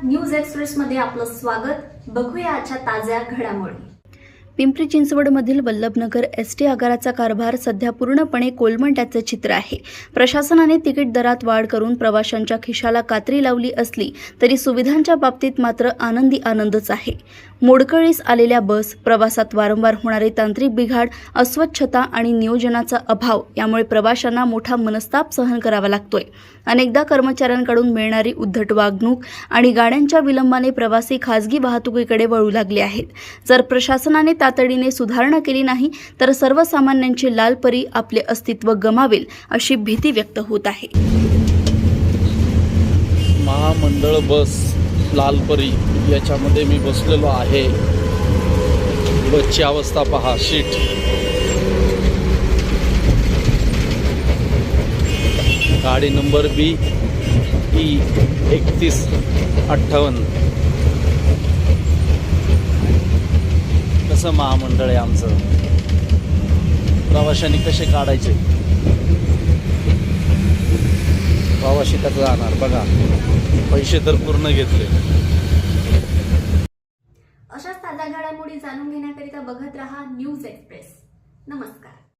News express मध्ये आपलं स्वागत। बघूया आजच्या ताज्या घडामोडी। पिंपरी चिंचवडमधील वल्लभनगर एसटी आगाराचा कारभार सध्या पूर्णपणे कोलमडल्याचे चित्र आहे। प्रशासनाने तिकीट दरात वाढ करून प्रवाशांच्या खिशाला कात्री लावली असली तरी सुविधांच्या बाबतीत मात्र आनंदच आहे। मोडकळीस आलेल्या बस, प्रवासात वारंवार होणारे तांत्रिक बिघाड, अस्वच्छता आणि नियोजनाचा अभाव यामुळे प्रवाशांना मोठा मनस्ताप सहन करावा लागतोय। अनेकदा कर्मचाऱ्यांकडून मिळणारी उद्धट वागणूक आणि गाड्यांच्या विलंबाने प्रवासी खासगी वाहतुकीकडे वळू लागले आहेत। जर प्रशासनाने तातडीने सुधारणा केली नाही तर सर्वसामान्यांची लालपरी आपले अस्तित्व गमावेल अशी भीती व्यक्त होत आहे। महामंडळ बस लालपरी याच्यामध्ये मी बसलेलो आहे। बसची अवस्था पहा, शीट गाडी नंबर BE 3158। कसं महामंडळ आहे आमचं, प्रवाशांनी कसे काढायचे, प्रवासी कसं जाणार बघा, पैसे तर पूर्ण घेतले। अशाच ताज्या घडामोडी जाणून घेण्याकरिता बघत रहा न्यूज एक्सप्रेस। नमस्कार।